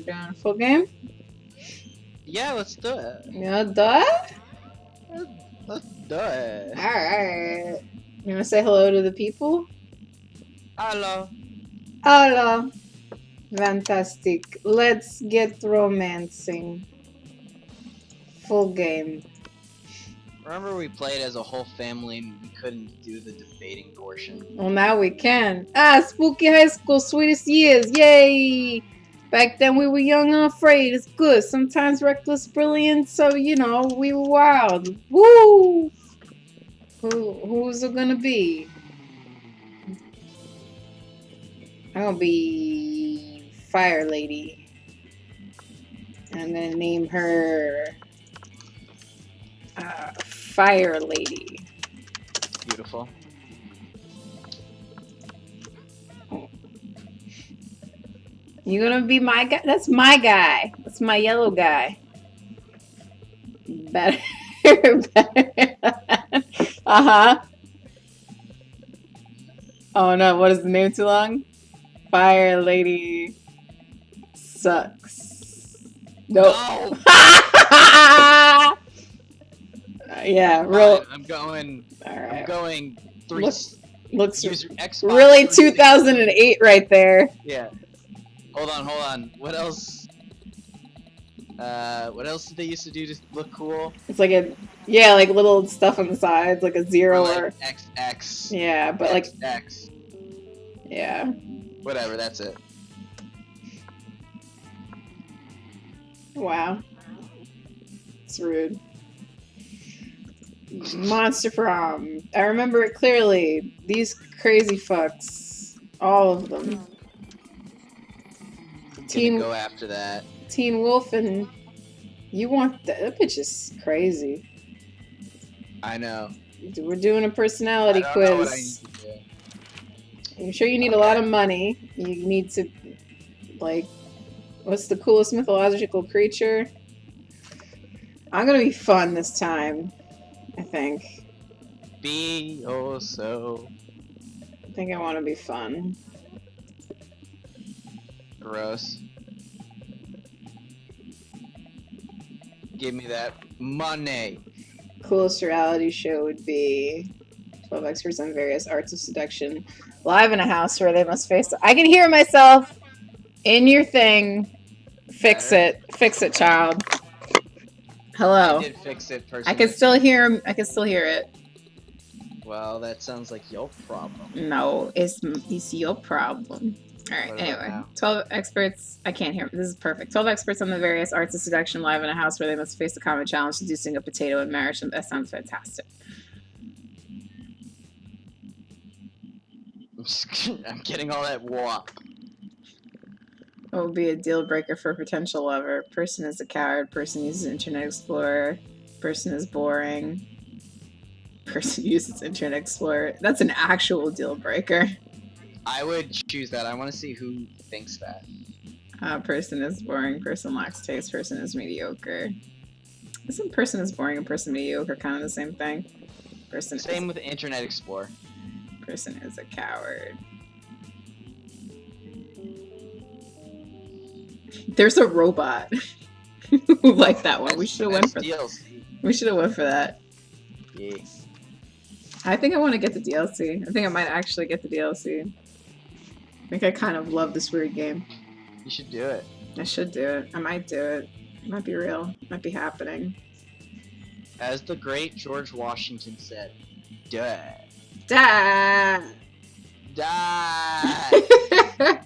We're doing a full game? Yeah, let's do it. Yeah, that? Let's do it. Alright. You wanna say hello to the people? Hello. Hello. Fantastic. Let's get romancing. Full game. Remember we played as a whole family and we couldn't do the debating portion? Well, now we can. Ah, Spooky High School, sweetest years. Yay! Back then we were young and afraid. It's good. Sometimes reckless, brilliant. So, you know, we were wild. Woo! Who's it gonna be? I'm gonna be Fire Lady. I'm gonna name her Fire Lady. Beautiful. You gonna be my guy? That's my guy. That's my yellow guy. Better. Better. Uh-huh. Oh no, what is the name too long? Fire Lady sucks. Nope. No! Yeah, roll. I'm going. Alright. I'm going three. Looks User Xbox really 360. 2008 right there. Yeah. Hold on. What else? What else did they used to do to look cool? It's like a, yeah, like little stuff on the sides, like a zero Or or, like XX. yeah, but like, X. yeah. Whatever. That's it. Wow. It's rude. Monster Prom. I remember it clearly. These crazy fucks. All of them. Gonna go after that. Teen Wolf and you want that bitch is crazy. I know. We're doing a personality I don't know what I quiz. need to do. I'm sure you need a lot of money. You need to, like, what's the coolest mythological creature? I'm gonna be fun this time, I think. Be also I think I want to be fun. gross. Give me that money. Coolest reality show would be 12 experts on various arts of seduction, live in a house where they must face. I can hear myself in your thing. Fix it, child. Hello. I did fix it personally. I can still hear him. I can still hear it. Well, that sounds like your problem. No, it's your problem. All right. What about Anyway, now? 12 experts. I can't hear. This is perfect. 12 experts on the various arts of seduction, live in a house where they must face the common challenge, seducing a potato in marriage. That sounds fantastic. I'm getting all that WAP. What would be a deal breaker for a potential lover? Person is a coward. Person uses Internet Explorer. Person is boring. Person uses Internet Explorer. That's an actual deal breaker. I would choose that. I want to see who thinks that. Person is boring. Person lacks taste. Person is mediocre. Isn't person is boring and person mediocre kind of the same thing? Same with Internet Explorer. Person is a coward. There's a robot who liked that one. We should have went for DLC. We should have went for that. Yeah. I think I want to get the DLC. I think I might actually get the DLC. I think I kind of love this weird game. You should do it. I should do it. I might do it. It might be real. It might be happening. As the great George Washington said, die. Die! Die!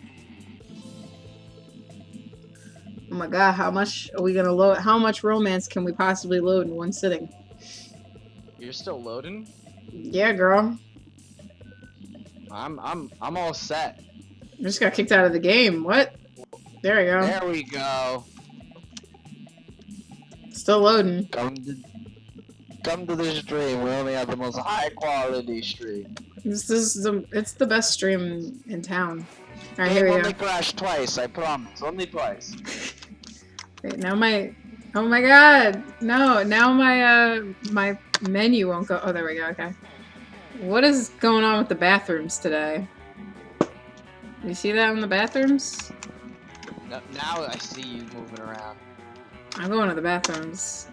Oh my god, how much are we gonna load? How much romance can we possibly load in one sitting? You're still loading? Yeah, girl. I'm all set. I just got kicked out of the game. What? There we go. There we go. Still loading. Come to the stream. We only have the most high quality stream. It's the best stream in town. Alright, here we only go. crashed twice, I promise. Only twice. Wait, now oh my god! No, now my menu won't go. Oh, there we go. Okay. What is going on with the bathrooms today? You see that in the bathrooms? Now I see you moving around. I'm going to the bathrooms.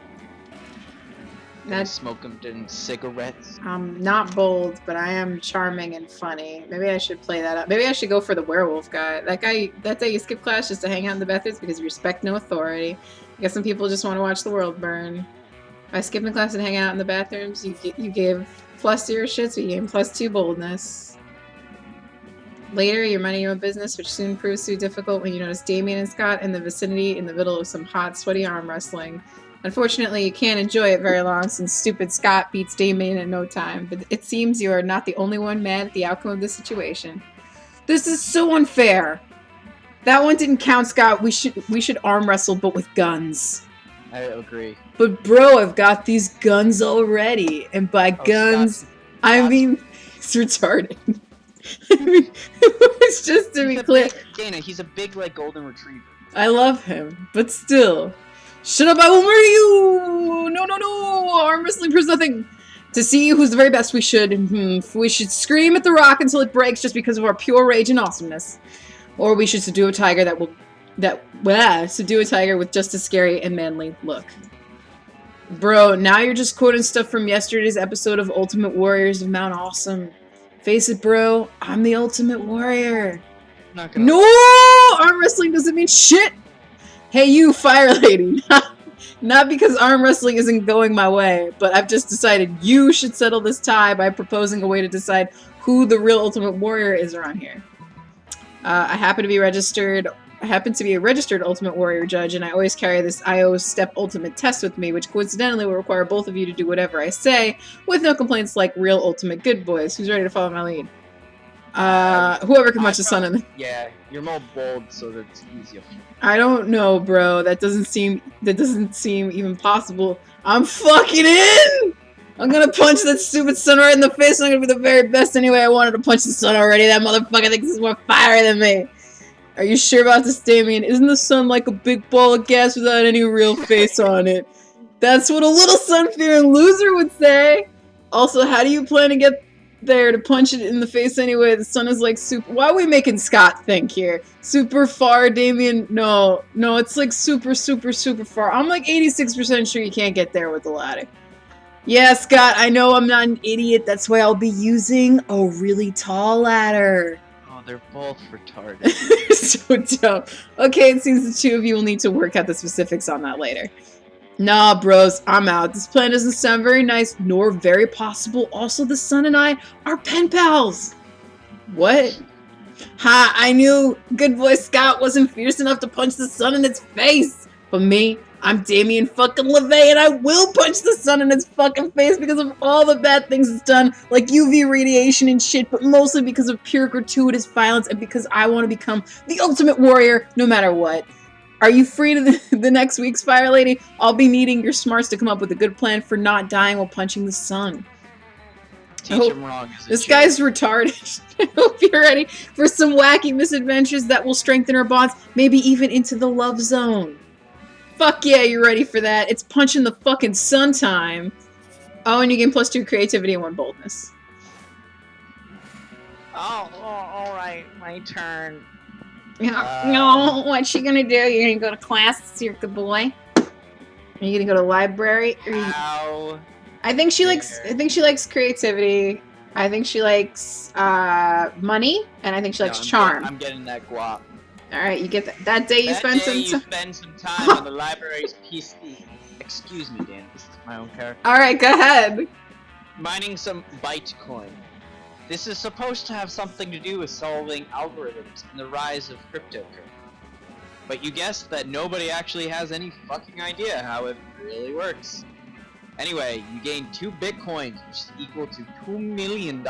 That's Smoking cigarettes. I'm not bold, but I am charming and funny. Maybe I should play that up. Maybe I should go for the werewolf guy. That day you skip class just to hang out in the bathrooms because you respect no authority. I guess some people just want to watch the world burn. By skipping class and hanging out in the bathrooms, you gave plus to your shit, so you gain +2 boldness. Later, you're minding your own business, which soon proves too difficult when you notice Damien and Scott in the vicinity in the middle of some hot, sweaty arm wrestling. Unfortunately, you can't enjoy it very long since stupid Scott beats Damien in no time, but it seems you are not the only one mad at the outcome of this situation. This is so unfair! That one didn't count, Scott. We should arm wrestle, but with guns. I agree. But bro, I've got these guns already, and by guns, I mean it's retarded. I mean, it's just to be clear. Dana, he's a big like golden retriever. I love him, but still. Shut up, I will murder you! No, arm wrestling proves nothing. To see who's the very best, we should scream at the rock until it breaks just because of our pure rage and awesomeness. Or we should subdue a tiger subdue a tiger with just a scary and manly look. Bro, now you're just quoting stuff from yesterday's episode of Ultimate Warriors of Mount Awesome. Face it, bro, I'm the Ultimate Warrior. No! Arm wrestling doesn't mean shit! Hey you, Fire Lady! Not because arm wrestling isn't going my way, but I've just decided you should settle this tie by proposing a way to decide who the real Ultimate Warrior is around here. I happen to be a registered Ultimate Warrior judge, and I always carry this IO Step Ultimate test with me, which coincidentally will require both of you to do whatever I say, with no complaints like real Ultimate Good Boys. Who's ready to follow my lead? Whoever can punch the sun in the... Yeah, you're more bold, so that's easier. I don't know, bro. That doesn't seem even possible. I'm fucking in! I'm gonna punch that stupid sun right in the face, and I'm gonna be the very best anyway. I wanted to punch the sun already. That motherfucker thinks he's more fiery than me. Are you sure about this, Damien? Isn't the sun like a big ball of gas without any real face on it? That's what a little sun-fearing loser would say. Also, how do you plan to get there to punch it in the face anyway? The sun is like super... Why are we making Scott think here? Super far, Damien? No, it's like super far. I'm like 86% sure you can't get there with the ladder. Yeah, Scott, I know I'm not an idiot. That's why I'll be using a really tall ladder. Oh, they're both retarded. They're so dumb. Okay, it seems the two of you will need to work out the specifics on that later. Nah, bros, I'm out. This plan doesn't sound very nice, nor very possible. Also, the sun and I are pen pals. What? Ha, I knew good boy Scott wasn't fierce enough to punch the sun in its face. But me, I'm Damien fucking LeVay, and I will punch the sun in its fucking face because of all the bad things it's done, like UV radiation and shit, but mostly because of pure gratuitous violence and because I want to become the Ultimate Warrior no matter what. Are you free to the next week's Fire Lady? I'll be needing your smarts to come up with a good plan for not dying while punching the sun. Teach him wrong. This guy's retarded. I hope you're ready for some wacky misadventures that will strengthen our bonds, maybe even into the love zone. Fuck yeah, you're ready for that. It's punching the fucking sun time. Oh, and you gain +2 creativity and 1 boldness. Oh, alright, my turn. No, what's she gonna do? You're gonna go to class? You're a good boy. Are you gonna go to library? Ow. I think she likes creativity. I think she likes money, and I think she likes charm. I'm getting that guap. All right, you get that. That day you spend some time on the library's PC. Excuse me, Dan. This is my own character. All right, go ahead. Mining some Bytecoin. This is supposed to have something to do with solving algorithms and the rise of cryptocurrency. But you guessed that nobody actually has any fucking idea how it really works. Anyway, you gain 2 Bitcoins, which is equal to $2 million.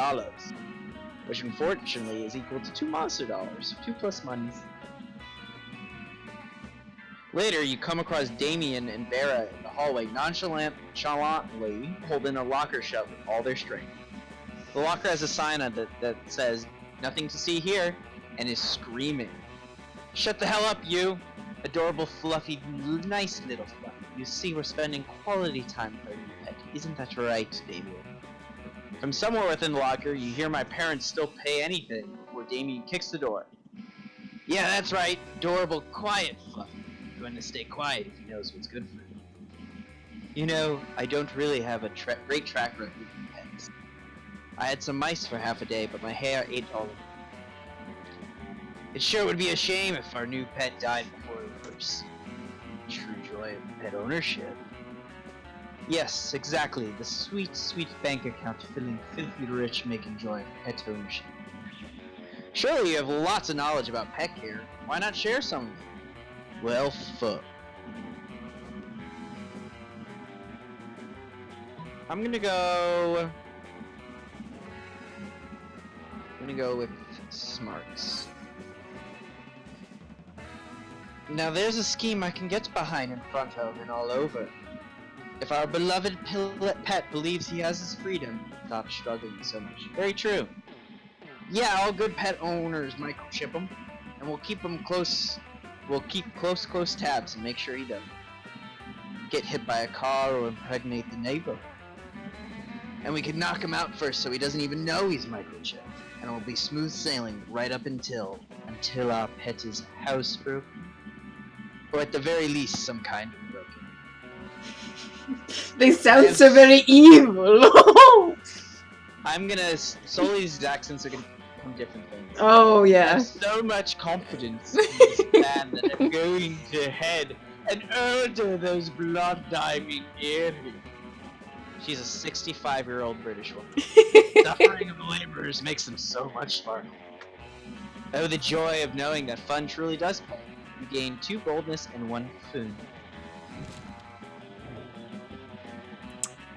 Which unfortunately is equal to 2 monster dollars. 2 plus monies. Later, you come across Damien and Vera in the hallway nonchalantly holding a locker shut with all their strength. The locker has a sign on it that says, "Nothing to see here," and is screaming. Shut the hell up, you! Adorable, fluffy, nice little fluff. You see, we're spending quality time with our pet. Isn't that right, Damien? From somewhere within the locker, you hear my parents still pay anything before Damien kicks the door. Yeah, that's right. Adorable, quiet Fluffy. Going to stay quiet if he knows what's good for him. You know, I don't really have a great track record with pets. I had some mice for half a day, but my hair ate all of them. It sure would be a shame if our new pet died before the first true joy of pet ownership. Yes, exactly. The sweet, sweet bank account feeling filthy rich, making joy of pet ownership. Surely you have lots of knowledge about pet care. Why not share some of it? Well, fuck. I'm gonna go with smarts. Now there's a scheme I can get behind in front of and all over. If our beloved pet believes he has his freedom, stop struggling so much. Very true. Yeah, all good pet owners microchip him, and we'll keep him close. We'll keep close tabs and make sure he doesn't get hit by a car or impregnate the neighbor. And we can knock him out first so he doesn't even know he's microchipped. And it will be smooth sailing right up until our pet is housebroken. Or at the very least, some kind of broken. They sound so very evil. I'm gonna solely these accents are gonna become different things. Oh I yeah. have so much confidence in this plan that I'm going to head and order those blood diving earrings. She's a 65-year-old British woman. Suffering of the laborers makes them so much smarter. Oh, the joy of knowing that fun truly does pay. You gain 2 boldness and 1 food.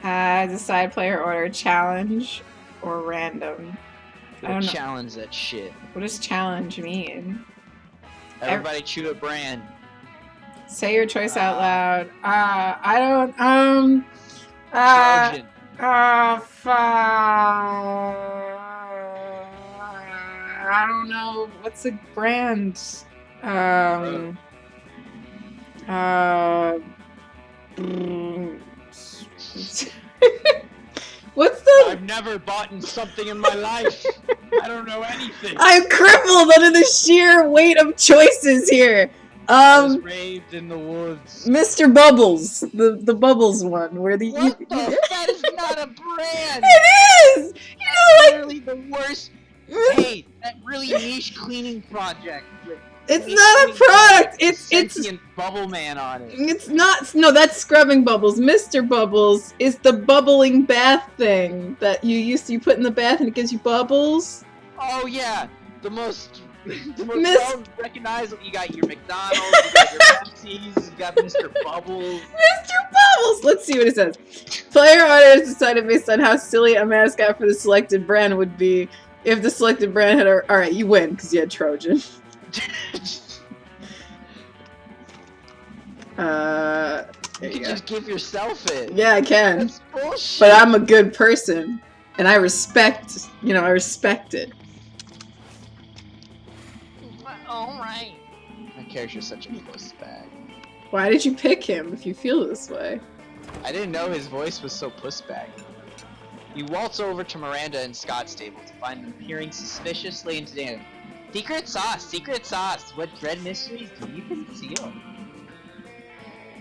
Decide player order, challenge, or random. I don't know. Challenge that shit. What does challenge mean? Everybody choose a brand. Say your choice out loud. I don't, Trojan. I don't know. What's a brand? What's the? I've never bought something in my life. I don't know anything. I'm crippled under the sheer weight of choices here. I was raised in the woods. Mr. Bubbles, the Bubbles one, where the What the? That is not a brand. It is. You know, like Literally the worst. Hey, that really niche cleaning project. With it's niche not a cleaning product. with It's sentient bubble man on it. it's not. No, that's scrubbing bubbles. Mr. Bubbles is the bubbling bath thing that you put in the bath and it gives you bubbles. Oh yeah, the most Miss- well recognizable. You got your McDonald's, you got your Pepsi's, you got Mr. Bubbles. Mr. Bubbles! Let's see what it says. Player order is decided based on how silly a mascot for the selected brand would be if the selected brand had a... Alright, you win, because you had Trojan. There You you can go. just give yourself it. Yeah, I can. That's bullshit. But I'm a good person. And I respect, I respect it. Alright. My character's such a puss bag. Why did you pick him if you feel this way? I didn't know his voice was so puss bag. You waltz over to Miranda and Scott's table to find them peering suspiciously into the Secret sauce, what dread mysteries do you conceal?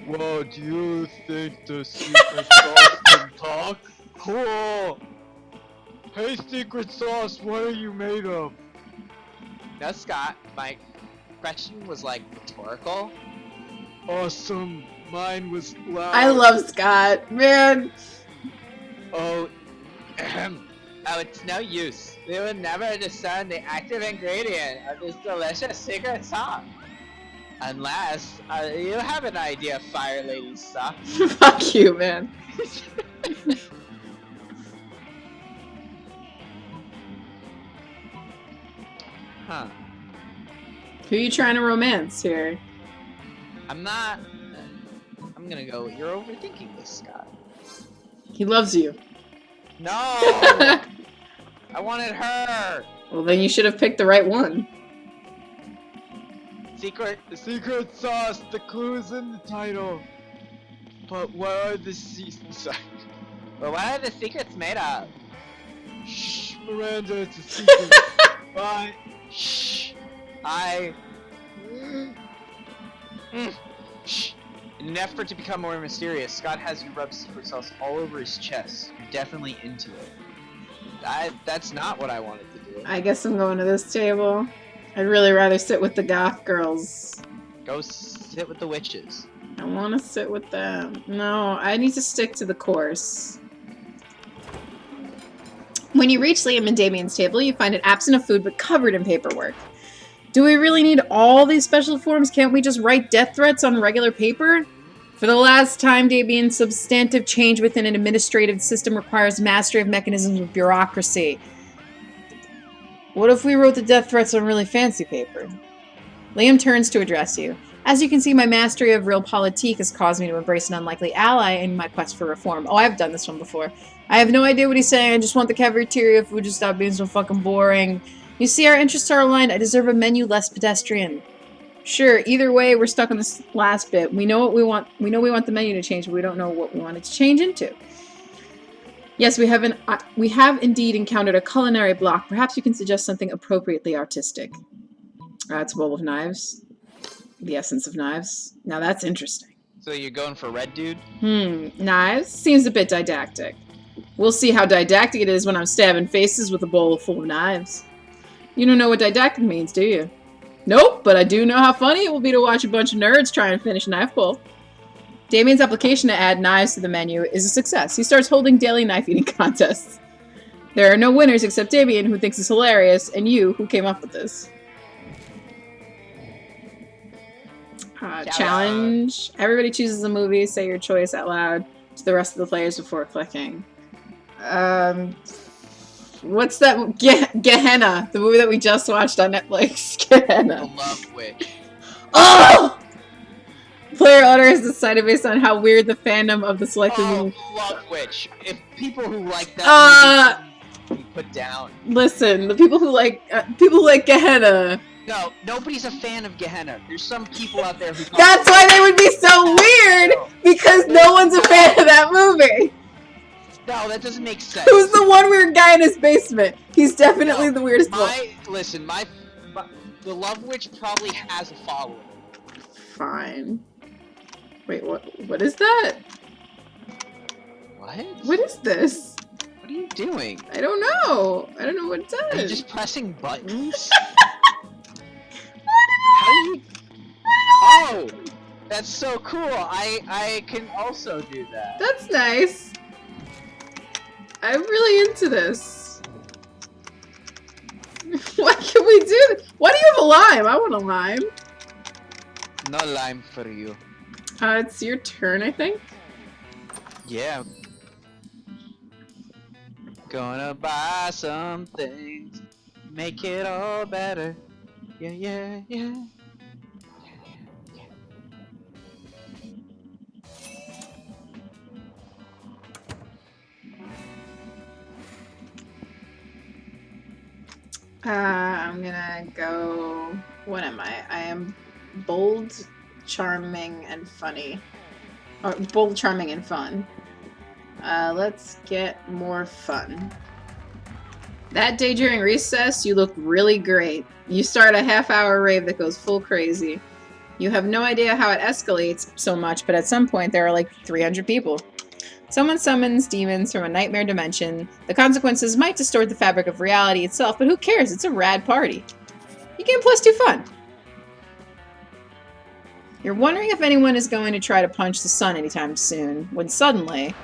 Whoa, do you think the secret sauce can talk? Cool! Hey, secret sauce, what are you made of? No, Scott, my question was like rhetorical. Awesome, mine was loud. I love Scott, man. Oh, oh, it's no use. We would never discern the active ingredient of this delicious secret sauce. Unless, you have an idea, Fire Lady suck. Fuck you, man. Huh. Who are you trying to romance here? I'm not... I'm gonna go, you're overthinking this, Scott. He loves you. No! I wanted her! Well, then you should have picked the right one. Secret... The secret sauce, the clue's in the title. But what are the But what are the secrets made of? Shh, Miranda, it's a secret. Bye. Shh! Shh. In an effort to become more mysterious, Scott has you rub secret sauce all over his chest. You're definitely into it. That's not what I wanted to do. I guess I'm going to this table. I'd really rather sit with the goth girls. Go sit with the witches. I want to sit with them. No, I need to stick to the course. When you reach Liam and Damien's table, you find it absent of food but covered in paperwork. Do we really need all these special forms? Can't we just write death threats on regular paper? For the last time, Damien, substantive change within an administrative system requires mastery of mechanisms of bureaucracy. What if we wrote the death threats on really fancy paper? Liam turns to address you. As you can see, my mastery of realpolitik has caused me to embrace an unlikely ally in my quest for reform. Oh, I've done this one before. I have no idea what he's saying. I just want the cafeteria food to stop being so fucking boring. You see, our interests are aligned. I deserve a menu less pedestrian. Sure, either way, we're stuck on this last bit. We know what we want. We know we want the menu to change, but we don't know what we want it to change into. Yes, we have indeed encountered a culinary block. Perhaps you can suggest something appropriately artistic. It's a bowl of knives. The essence of knives. Now that's interesting. So you're going for red, dude? Knives? Seems a bit didactic. We'll see how didactic it is when I'm stabbing faces with a bowl full of knives. You don't know what didactic means, do you? Nope, but I do know how funny it will be to watch a bunch of nerds try and finish a knife bowl. Damien's application to add knives to the menu is a success. He starts holding daily knife eating contests. There are no winners except Damien, who thinks it's hilarious, and you, who came up with this. Challenge. Everybody chooses a movie. Say your choice out loud to the rest of the players before clicking. What's that? Gehenna, the movie that we just watched on Netflix. Gehenna. The Love Witch. Oh! Player order is decided based on how weird the fandom of the selected movie. Love Witch. If people who like that movie be put down. Listen, the people who like Gehenna. No, nobody's a fan of Gehenna. There's some people out there who. That's why they would be so weird, because no one's a fan of that movie. No, that doesn't make sense. Who's the one weird guy in his basement? He's definitely the weirdest one. Listen, the Love Witch probably has a following. Fine. Wait, what is that? What? What is this? What are you doing? I don't know. I don't know what it does. Are you just pressing buttons? What? Oh! That's so cool. I can also do that. That's nice. I'm really into this. What can we do? Why do you have a lime? I want a lime. No lime for you. It's your turn, I think. Yeah. Gonna buy some things, make it all better. Yeah, yeah, yeah. I'm gonna go. What am I? I am bold, charming, and funny. Or bold, charming, and fun. Let's get more fun. That day during recess, you look really great. You start a half-hour rave that goes full crazy. You have no idea how it escalates so much, but at some point there are like 300 people. Someone summons demons from a nightmare dimension. The consequences might distort the fabric of reality itself, but who cares? It's a rad party. You game +2 fun. You're wondering if anyone is going to try to punch the sun anytime soon, when suddenly...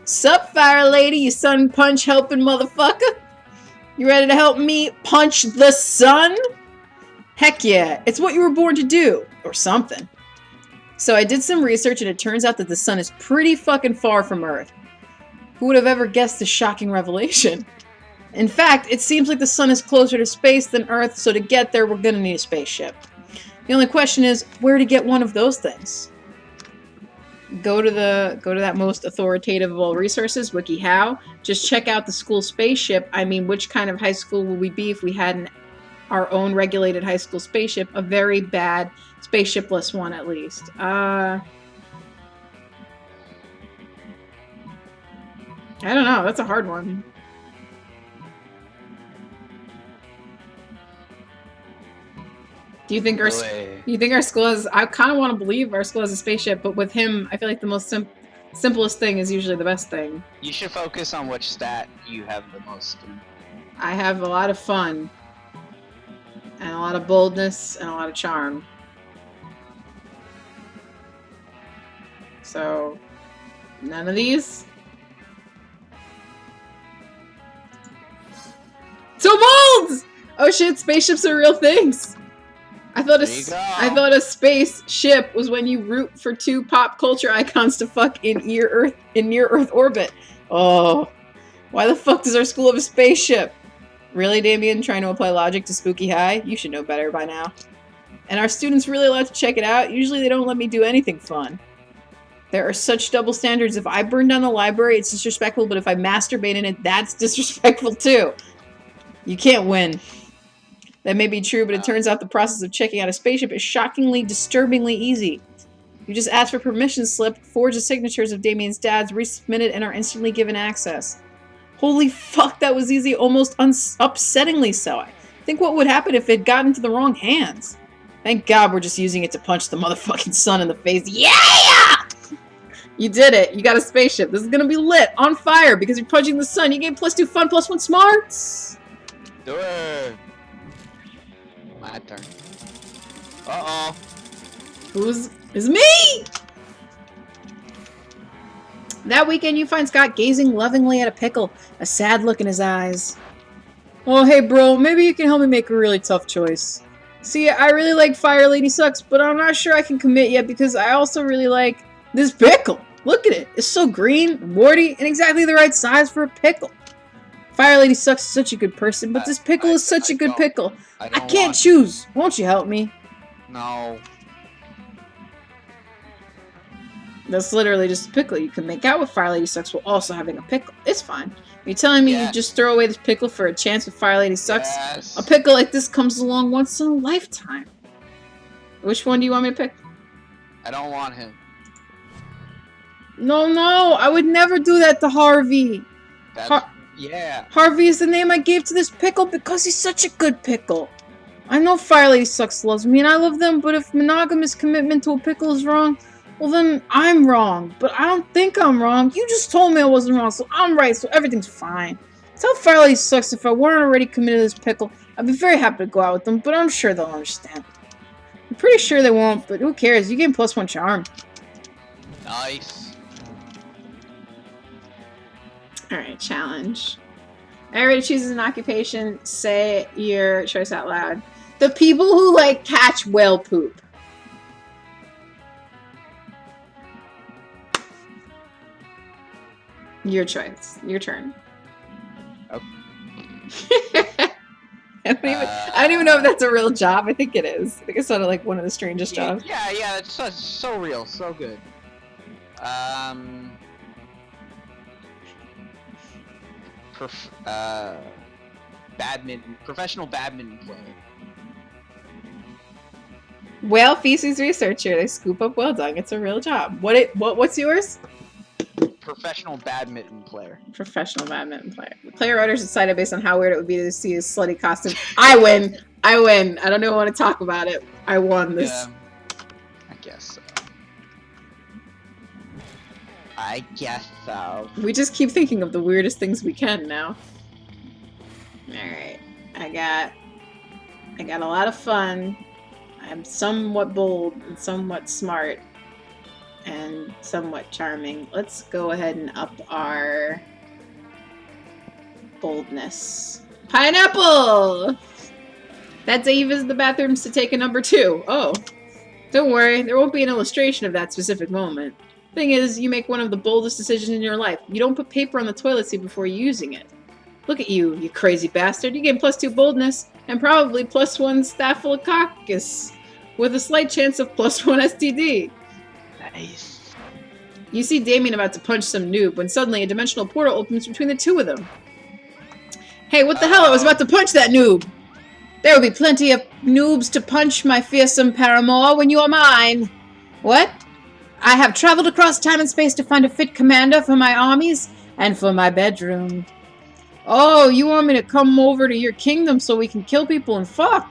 Sup, fire lady, you sun punch helping motherfucker? You ready to help me punch the sun? Heck yeah, it's what you were born to do, or something. So I did some research and it turns out that the sun is pretty fucking far from Earth. Who would have ever guessed this shocking revelation? In fact, it seems like the sun is closer to space than Earth, so to get there we're gonna need a spaceship. The only question is, where to get one of those things? Go to that most authoritative of all resources, WikiHow. Just check out the school spaceship. I mean, which kind of high school would we be if we had our own regulated high school spaceship? A very bad spaceshipless one, at least. I don't know. That's a hard one. Do you think our school has? I kind of want to believe our school has a spaceship, but with him, I feel like the most simplest thing is usually the best thing. You should focus on which stat you have the most. I have a lot of fun, and a lot of boldness, and a lot of charm. So, none of these. So bold! Oh shit! Spaceships are real things. I thought a spaceship was when you root for two pop culture icons to fuck in near Earth orbit. Oh, why the fuck does our school have a spaceship? Really, Damien, trying to apply logic to Spooky High? You should know better by now. And are students really allowed to check it out? Usually they don't let me do anything fun. There are such double standards. If I burn down the library, it's disrespectful, but if I masturbate in it, that's disrespectful too. You can't win. That may be true, but it turns out the process of checking out a spaceship is shockingly, disturbingly easy. You just ask for permission slip, forge the signatures of Damien's dads, resubmit it, and are instantly given access. Holy fuck, that was easy, almost upsettingly so. Think what would happen if it got into the wrong hands. Thank God we're just using it to punch the motherfucking sun in the face. Yeah! You did it. You got a spaceship. This is gonna be lit, on fire, because you're punching the sun. You gain +2 fun, +1 smarts. Do it. My turn. Uh-oh. It's me! That weekend you find Scott gazing lovingly at a pickle, a sad look in his eyes. Oh, hey bro, maybe you can help me make a really tough choice. See, I really like Fire Lady Sucks, but I'm not sure I can commit yet because I also really like this pickle. Look at it. It's so green, warty, and exactly the right size for a pickle. Fire Lady Sucks is such a good person, but this pickle is such a good pickle. I can't choose. Won't you help me? No. That's literally just a pickle. You can make out with Fire Lady Sucks while also having a pickle. It's fine. Are you telling me you just throw away this pickle for a chance with Fire Lady Sucks? Yes. A pickle like this comes along once in a lifetime. Which one do you want me to pick? I don't want him. No, I would never do that to Harvey. Yeah. Harvey is the name I gave to this pickle because he's such a good pickle. I know Fire Lady Sucks loves me and I love them, but if monogamous commitment to a pickle is wrong, well then I'm wrong. But I don't think I'm wrong. You just told me I wasn't wrong, so I'm right, so everything's fine. Tell Fire Lady Sucks if I weren't already committed to this pickle, I'd be very happy to go out with them, but I'm sure they'll understand. I'm pretty sure they won't, but who cares? You gain +1 charm. Nice. Alright, challenge. Everybody chooses an occupation. Say your choice out loud. The people who, like, catch whale poop. Your choice. Your turn. Okay. I don't even know if that's a real job. I think it is. I think it's sort of like one of the strangest jobs. Yeah, it's so real, so good. Professional badminton player. Whale feces researcher. They scoop up whale dung. It's a real job. What's yours? Professional badminton player. Professional badminton player. The player owners decided based on how weird it would be to see his slutty costume. I win. I don't even want to talk about it. I won this. Yeah, I guess so. We just keep thinking of the weirdest things we can now. Alright. I got a lot of fun. I'm somewhat bold and somewhat smart. And somewhat charming. Let's go ahead and up our boldness. Pineapple! That Dave is the bathrooms to take a number 2. Oh. Don't worry, there won't be an illustration of that specific moment. Thing is, you make one of the boldest decisions in your life. You don't put paper on the toilet seat before using it. Look at you, you crazy bastard. You gain +2 boldness, and probably +1 staphylococcus, with a slight chance of +1 STD. Nice. You see Damien about to punch some noob when suddenly a dimensional portal opens between the two of them. Hey, what the hell? I was about to punch that noob! There will be plenty of noobs to punch, my fearsome paramour, when you are mine. What? I have traveled across time and space to find a fit commander for my armies and for my bedroom. Oh, you want me to come over to your kingdom so we can kill people and fuck?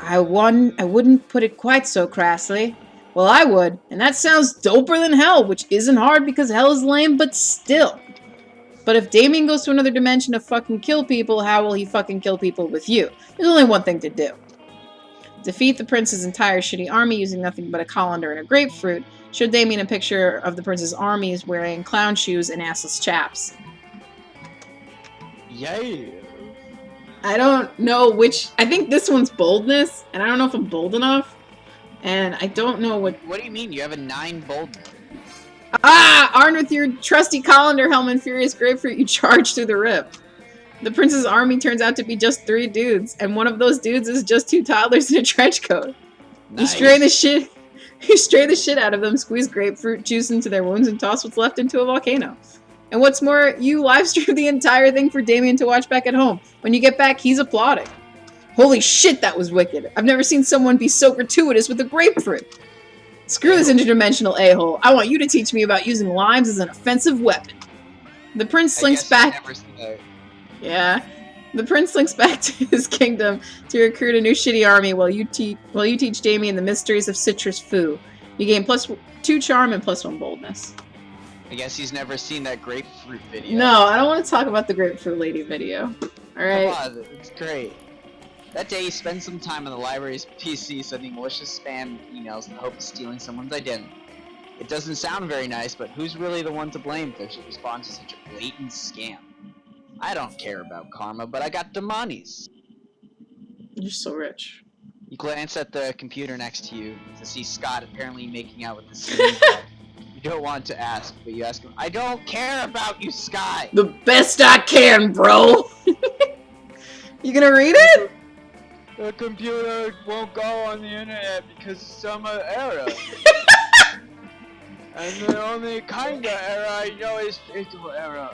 I wouldn't put it quite so crassly. Well, I would, and that sounds doper than hell, which isn't hard because hell is lame, but still. But if Damien goes to another dimension to fucking kill people, how will he fucking kill people with you? There's only one thing to do. Defeat the prince's entire shitty army using nothing but a colander and a grapefruit. Show Damien a picture of the prince's armies wearing clown shoes and assless chaps. Yeah. I don't know which... I think this one's boldness, and I don't know if I'm bold enough. And I don't know what... What do you mean? You have a 9 boldness. Ah! Armed with your trusty colander helmet and furious grapefruit, you charge through the rip. The prince's army turns out to be just 3 dudes, and one of those dudes is just 2 toddlers in a trench coat. Nice. You stray the shit out of them, squeeze grapefruit juice into their wounds, and toss what's left into a volcano. And what's more, you livestream the entire thing for Damien to watch back at home. When you get back, he's applauding. Holy shit, that was wicked. I've never seen someone be so gratuitous with a grapefruit. Screw this interdimensional a-hole. I want you to teach me about using limes as an offensive weapon. The prince slinks back... Yeah. The prince slinks back to his kingdom to recruit a new shitty army while you teach Damien the mysteries of citrus foo. You gain +2 charm and +1 boldness. I guess he's never seen that grapefruit video. No, I don't want to talk about the grapefruit lady video. Alright. Come on, it's great. That day, he spent some time on the library's PC sending malicious spam emails in the hope of stealing someone's identity. It doesn't sound very nice, but who's really the one to blame if they should respond to such a blatant scam? I don't care about karma, but I got the monies. You're so rich. You glance at the computer next to you to see Scott apparently making out with the scene guy. You don't want to ask, but you ask him, I don't care about you, Scott! The best I can, bro! You gonna read it? The computer won't go on the internet because of some error. And the only kind of error I know is fatal error.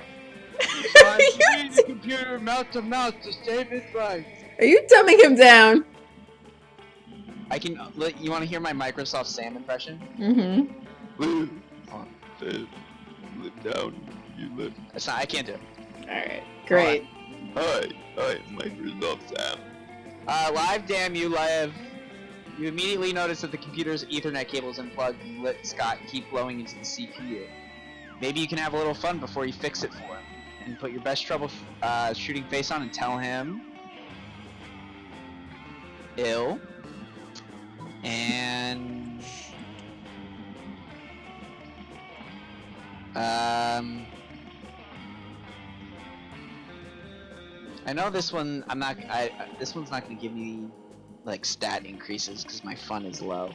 So I'm using the computer mouth to mouth to save its life. Are you dumbing him down? I can. You want to hear my Microsoft Sam impression? Mm-hmm. Live down, you live. That's not. I can't do it. Alright, great. Hi, Microsoft Sam. Live, damn you, live. You immediately notice that the computer's Ethernet cable is unplugged and let Scott keep blowing into the CPU. Maybe you can have a little fun before you fix it for him. And put your best trouble shooting face on and tell him... Ill. And... I know this one, this one's not gonna give me, like, stat increases, because my fun is low.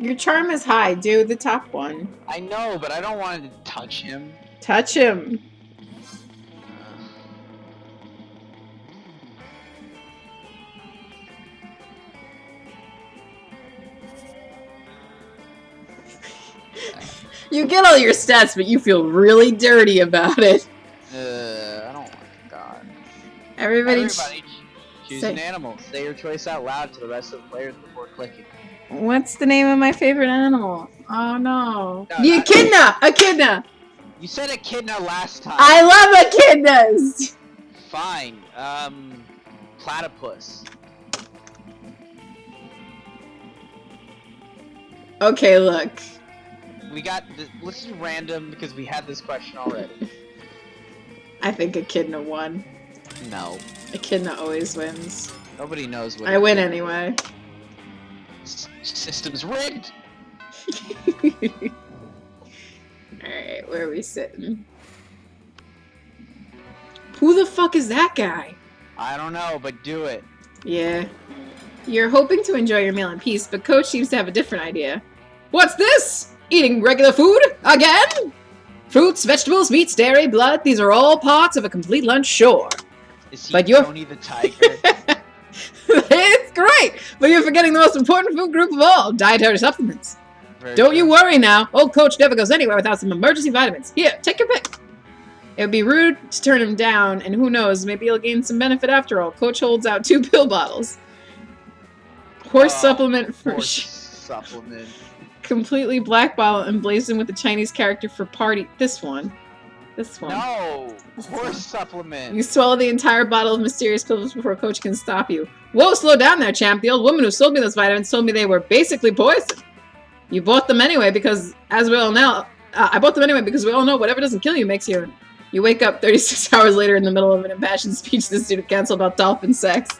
Your charm is high, dude. The top one. I know, but I don't want to touch him. Touch him. You get all your stats, but you feel really dirty about it. I don't want God. Everybody choose an animal. Say your choice out loud to the rest of the players before clicking. What's the name of my favorite animal? Oh no. No, The echidna! Echidna! You said echidna last time. I love echidnas! Fine. Platypus. Okay, look. We got let's do random because we had this question already. I think echidna won. No. Echidna always wins. Nobody knows what. I win anyway. System's rigged. Alright, where are we sitting? Who the fuck is that guy? I don't know, but do it. Yeah. You're hoping to enjoy your meal in peace, but Coach seems to have a different idea. What's this? Eating regular food? Again? Fruits, vegetables, meats, dairy, blood, these are all parts of a complete lunch, sure. Is he But you're- Tony the Tiger? It's great, but you're forgetting the most important food group of all, dietary supplements. Very Don't true. you worry now. Old Coach never goes anywhere without some emergency vitamins. Here, take your pick. It would be rude to turn him down, and who knows, maybe he'll gain some benefit after all. Coach holds out 2 pill bottles. Horse supplement for Horse supplement. completely black bottle emblazoned with the Chinese character for party. This one. This one. No! Horse supplement! You swallow the entire bottle of mysterious pills before Coach can stop you. Whoa, slow down there, champ. The old woman who sold me those vitamins told me they were basically poison. You bought them anyway because, as we all know, I bought them anyway because we all know whatever doesn't kill you makes you. You wake up 36 hours later in the middle of an impassioned speech to the student council about dolphin sex.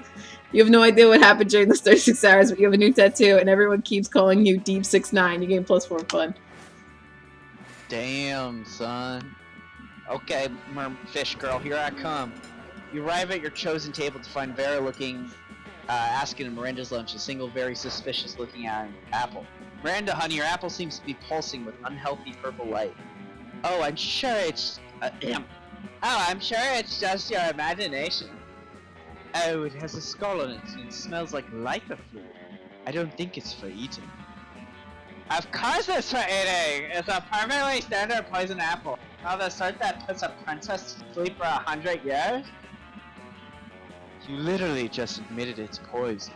You have no idea what happened during those 36 hours, but you have a new tattoo, and everyone keeps calling you Deep 6'9". You gain +4 fun. Damn, son. Okay, fish girl, here I come. You arrive at your chosen table to find Vera looking, asking in Miranda's lunch, a single very suspicious-looking apple. Miranda, honey, your apple seems to be pulsing with unhealthy purple light. Oh, I'm sure it's... I'm sure it's just your imagination. Oh, it has a skull on it and it smells like lighter fluid. I don't think it's for eating. Of course it's for eating! It's a perfectly standard poison apple. Now the sort that puts a princess to sleep for 100 years? You literally just admitted it's poison.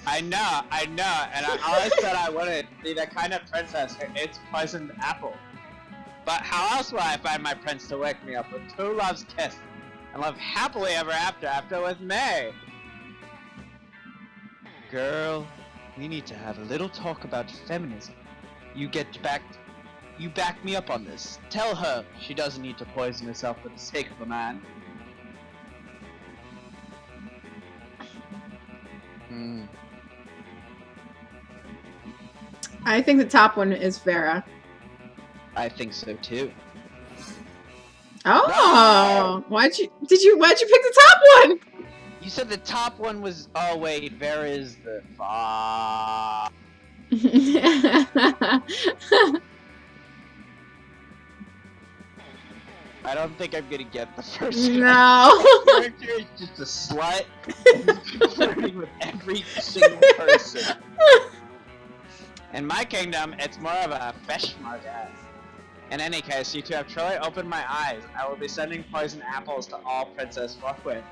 I know, and I always said I wouldn't be the kind of princess who eats poisoned apple. But how else will I find my prince to wake me up with true love's kiss and live happily ever after with me? Girl, we need to have a little talk about feminism. You back me up on this. Tell her she doesn't need to poison herself for the sake of a man. I think the top one is Vera. I think so too. Oh, why'd you pick the top one? You said the top one was. Oh wait, Vera is the. I don't think I'm gonna get the first one. No. My character is just a slut, flirting with every single person. In my kingdom, it's more of a fish market. In any case, you two have truly opened my eyes. I will be sending poison apples to all Princess Fuckwit.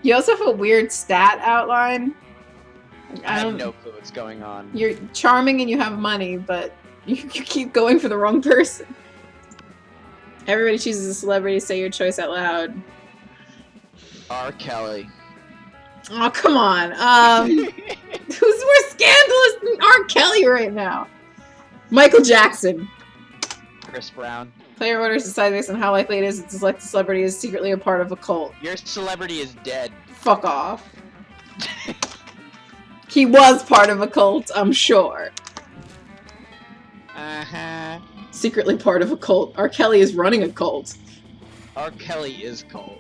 You also have a weird stat outline. I have no clue what's going on. You're charming and you have money, but you keep going for the wrong person. Everybody chooses a celebrity. Say your choice out loud. R. Kelly. Oh, come on. Who's more scandalous than R. Kelly right now? Michael Jackson. Chris Brown. Player orders decide based on how likely it is to select a celebrity is secretly a part of a cult. Your celebrity is dead. Fuck off. He was part of a cult, I'm sure. Uh-huh. Secretly part of a cult. R. Kelly is running a cult. R. Kelly is cold.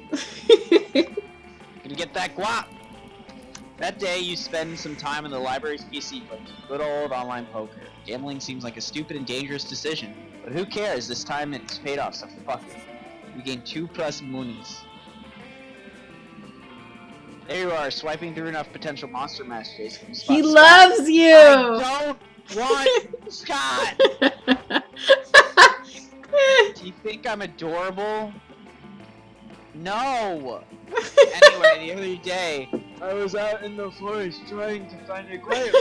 Gonna get that guap. That day, you spend some time in the library's PC playing good old online poker. Gambling seems like a stupid and dangerous decision, but who cares? This time it's paid off, so fuck it. You gain 2+ moonies. There you are, swiping through enough potential monster mash days. He loves you! I don't want Scott! Do you think I'm adorable? No! Anyway, the other day, I was out in the forest trying to find a grave.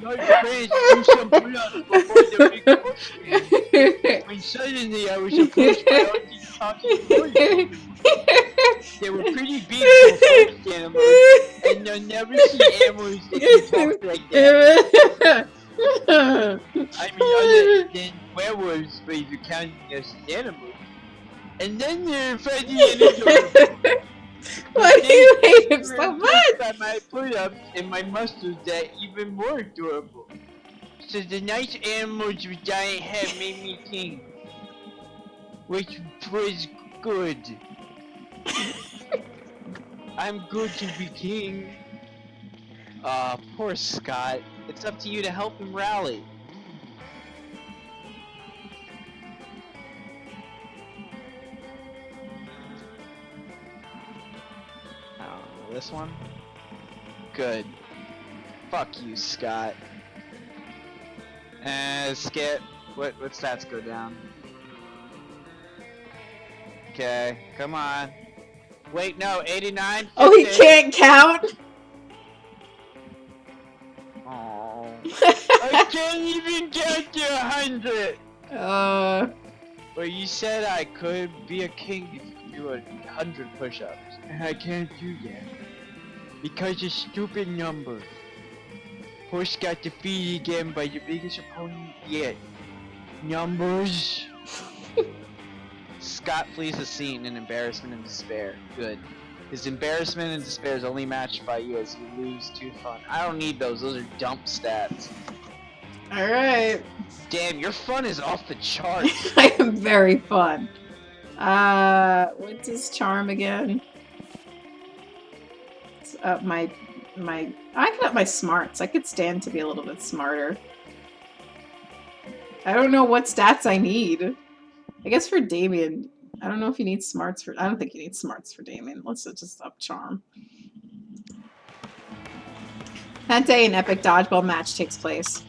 My friends do some pull-ups before the big push. When suddenly I was approached by all these talking voices. They were pretty big for forest animals, and you'll never see animals that can talk like that. I mean, other than werewolves, but if you're counting as animals. And then they're funny and adorable. Why do you hate him so much? By my pull-ups and my muscles, they're even more adorable. So the nice animals with giant head made me king, which was good. I'm good to be king. Poor Scott. It's up to you to help him rally. This one? Good. Fuck you, Scott. Skip. What stats go down? Okay, come on. Wait, no, 89? 50. Oh, he can't count? Oh. I can't even get to 100! But you said I could be a king if you could do 100 push-ups. And I can't do that. Because of stupid numbers. Horse got defeated again by the biggest opponent yet. Numbers. Scott flees the scene in embarrassment and despair. Good. His embarrassment and despair is only matched by you as you lose to fun. I don't need those. Those are dump stats. Alright. Damn, your fun is off the charts. I am very fun. What's his charm again? It's up I can up my smarts. I could stand to be a little bit smarter. I don't know what stats I need. I guess for Damien, I don't know if you need smarts for. I don't think you need smarts for Damien. Let's just up charm. That day, an epic dodgeball match takes place.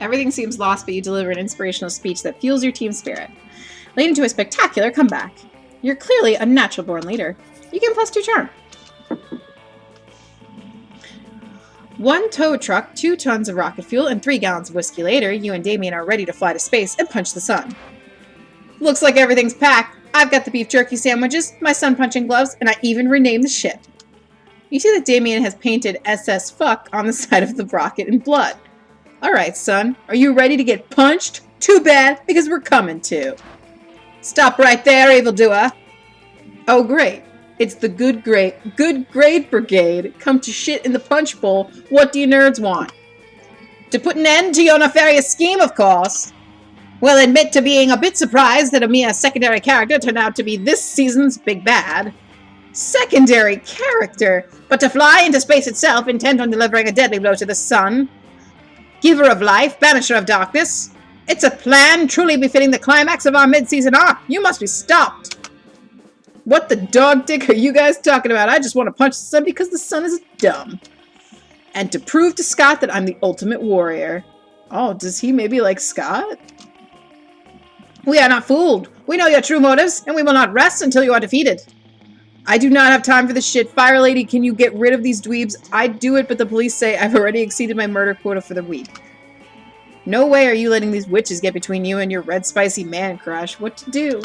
Everything seems lost, but you deliver an inspirational speech that fuels your team spirit, leading to a spectacular comeback. You're clearly a natural-born leader. You get +2 charm. 1 tow truck, 2 tons of rocket fuel, and 3 gallons of whiskey later, you and Damien are ready to fly to space and punch the sun. Looks like everything's packed. I've got the beef jerky sandwiches, my sun-punching gloves, and I even renamed the ship. You see that Damien has painted SS Fuck on the side of the rocket in blood. Alright, son. Are you ready to get punched? Too bad, because we're coming to. Stop right there, evildoer. Oh, great. It's the Good Grade Brigade. Come to shit in the punch bowl. What do you nerds want? To put an end to your nefarious scheme, of course. We'll admit to being a bit surprised that a mere secondary character turned out to be this season's big bad. Secondary character? But to fly into space itself, intent on delivering a deadly blow to the sun. Giver of life, banisher of darkness. It's a plan truly befitting the climax of our mid-season arc. You must be stopped. What the dog dick are you guys talking about? I just want to punch the sun because the sun is dumb. And to prove to Scott that I'm the ultimate warrior. Oh, does he maybe like Scott? We are not fooled. We know your true motives, and we will not rest until you are defeated. I do not have time for this shit. Fire Lady, can you get rid of these dweebs? I'd do it, but the police say I've already exceeded my murder quota for the week. No way are you letting these witches get between you and your red spicy man crush. What to do?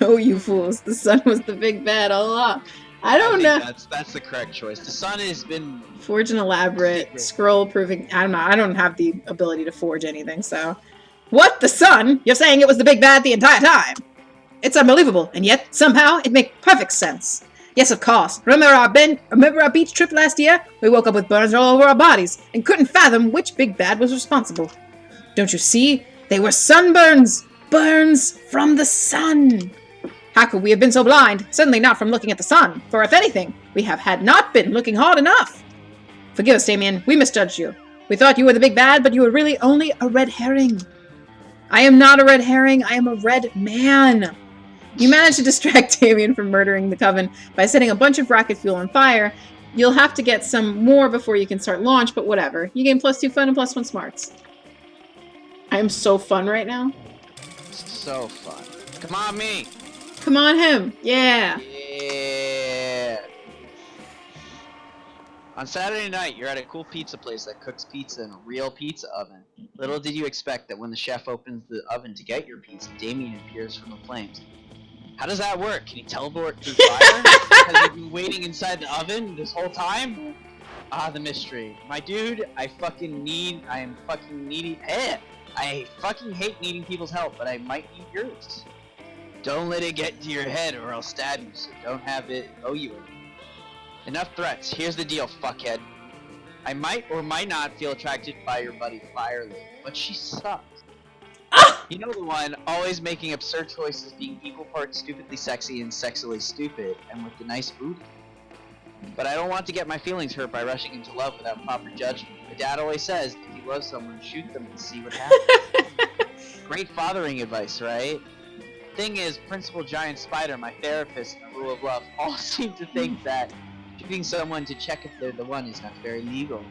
No, you fools. The sun was the big bad all along. I don't know. That's the correct choice. The sun has been... Forge an elaborate scroll proving... I don't know. I don't have the ability to forge anything, so... What? The sun? You're saying it was the big bad the entire time? It's unbelievable, and yet, somehow, it makes perfect sense. Yes, of course. Remember our beach trip last year? We woke up with burns all over our bodies, and couldn't fathom which big bad was responsible. Don't you see? They were sunburns! Burns from the sun! How could we have been so blind? Certainly not from looking at the sun, for if anything, we had not been looking hard enough. Forgive us, Damien. We misjudged you. We thought you were the big bad, but you were really only a red herring. I am not a red herring. I am a red man. You managed to distract Damien from murdering the Coven by setting a bunch of rocket fuel on fire. You'll have to get some more before you can start launch, but whatever. You gain +2 fun and +1 smarts. I am so fun right now. So fun. Come on, me. Come on, him. Yeah. Yeah. On Saturday night, you're at a cool pizza place that cooks pizza in a real pizza oven. Little did you expect that when the chef opens the oven to get your pizza, Damien appears from the flames. How does that work? Can he teleport through fire? Has he been waiting inside the oven this whole time? Ah, the mystery. My dude, I am fucking needy. I fucking hate needing people's help, but I might need yours. Don't let it get to your head or I'll stab you, so don't have it owe you anything. Enough threats. Here's the deal, fuckhead. I might or might not feel attracted by your buddy Fire Lady, but she sucks. Ah! You know the one, always making absurd choices, being equal parts stupidly sexy and sexily stupid, and with the nice booty. But I don't want to get my feelings hurt by rushing into love without proper judgment. My dad always says, if you love someone, shoot them and see what happens. Great fathering advice, right? Thing is, Principal Giant Spider, my therapist, and the Rule of Love all seem to think that shooting someone to check if they're the one is not very legal.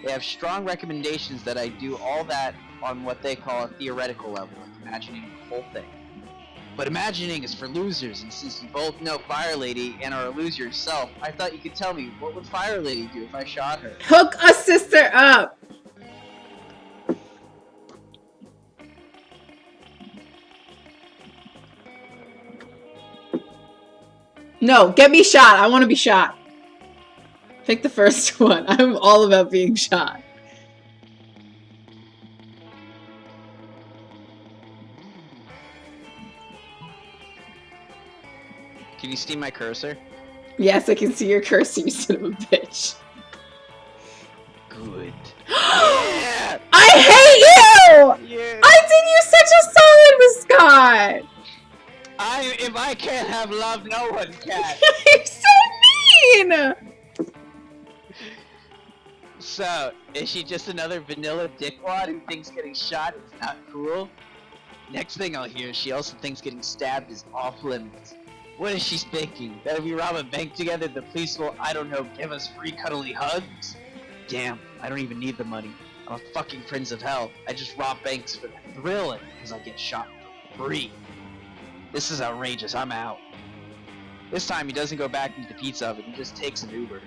They have strong recommendations that I do all that on what they call a theoretical level, like imagining the whole thing. But imagining is for losers, and since you both know Fire Lady and are a loser yourself, I thought you could tell me, what would Fire Lady do if I shot her? Hook a sister up! No, get me shot. I want to be shot. Pick the first one. I'm all about being shot. Can you see my cursor? Yes, I can see your cursor, you son of a bitch. Good. Yeah! I hate you! Yeah! I did you such a solid with Scott! If I can't have love, no one can. You're so mean! So, is she just another vanilla dickwad who thinks getting shot is not cool? Next thing I'll hear, she also thinks getting stabbed is off limits. What is she thinking? That we rob a bank together, the police will, I don't know, give us free cuddly hugs? Damn, I don't even need the money. I'm a fucking prince of hell. I just rob banks for the thrill and because I get shot for free. This is outrageous, I'm out. This time he doesn't go back into the pizza oven, he just takes an Uber.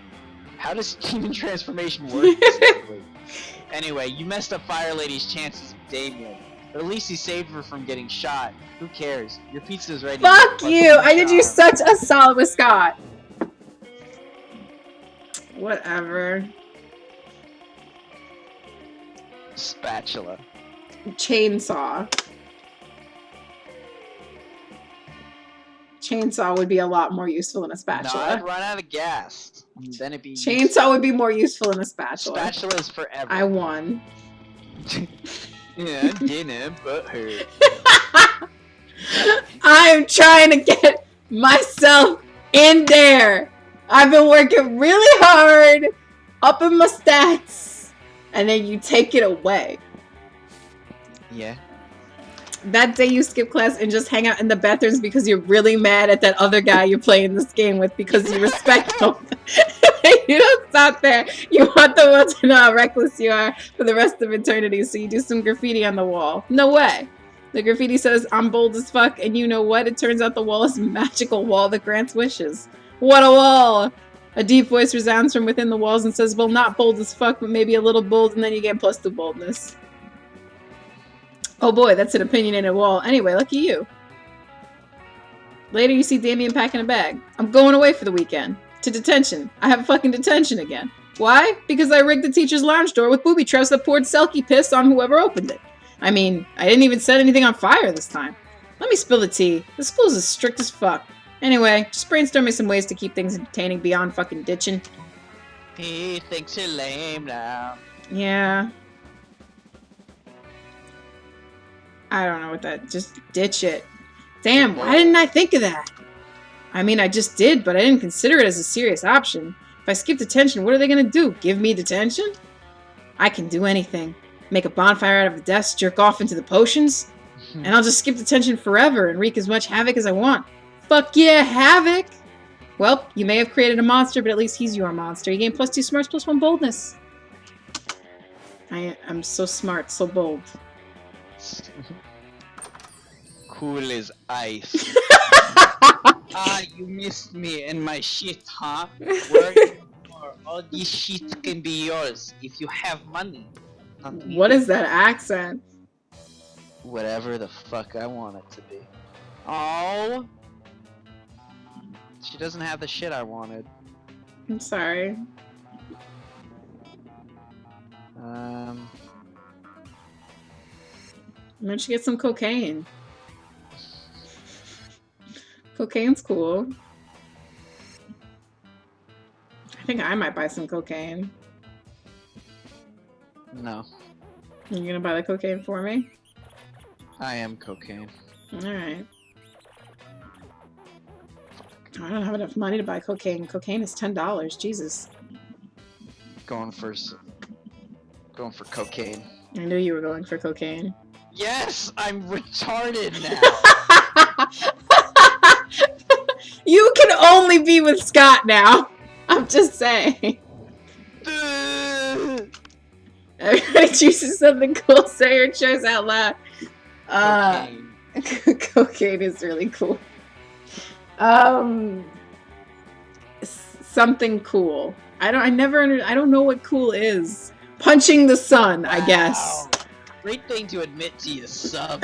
How does human transformation work exactly? Anyway, you messed up Fire Lady's chances with Damien. But at least he saved her from getting shot. Who cares? Your pizza's ready. Fuck you! I did you such a solid with Scott. Whatever. Spatula. Chainsaw. Chainsaw would be a lot more useful than a No, spatula. I'd run out of gas. Then it'd be Chainsaw would be more useful than a spatula. Spatula's forever. I won. Yeah, dinner, but her. I'm trying to get myself in there. I've been working really hard, upping my stats, and then you take it away. Yeah. That day you skip class and just hang out in the bathrooms because you're really mad at that other guy you're playing this game with because you respect him. You don't stop there. You want the world to know how reckless you are for the rest of eternity, so you do some graffiti on the wall. No way. The graffiti says, I'm bold as fuck, and you know what? It turns out the wall is a magical wall that grants wishes. What a wall! A deep voice resounds from within the walls and says, well, not bold as fuck, but maybe a little bold, and then you get +2 boldness. Oh boy, that's an opinionated wall. Anyway, lucky you. Later, you see Damien packing a bag. I'm going away for the weekend. To detention. I have fucking detention again. Why? Because I rigged the teacher's lounge door with booby traps that poured Selkie piss on whoever opened it. I mean, I didn't even set anything on fire this time. Let me spill the tea. The school's as strict as fuck. Anyway, just brainstorming some ways to keep things entertaining beyond fucking ditching. He thinks you're lame now. Yeah. I don't know what that... Just ditch it. Damn, why didn't I think of that? I mean, I just did, but I didn't consider it as a serious option. If I skip detention, what are they gonna do? Give me detention? I can do anything. Make a bonfire out of the desk, jerk off into the potions, and I'll just skip detention forever and wreak as much havoc as I want. Fuck yeah, havoc! Well, you may have created a monster, but at least he's your monster. You gain +2 smarts, +1 boldness. I'm so smart, so bold. Cool as ice. Ah, you missed me and my shit, huh? All this shit can be yours if you have money. Not me. What is that accent? Whatever the fuck I want it to be. Oh, she doesn't have the shit I wanted. I'm sorry. Why don't you get some cocaine? Cocaine's cool. I think I might buy some cocaine. No, You gonna buy the cocaine for me? I am cocaine. Alright. I don't have enough money to buy cocaine. Cocaine is $10. Jesus. Going for cocaine. I knew you were going for cocaine. Yes, I'm retarded now. You can only be with Scott now. I'm just saying. Everybody chooses something cool. Say your choice out loud. Cocaine. Cocaine is really cool. Something cool. I don't know what cool is. Punching the sun, I guess. Great thing to admit to you, sub.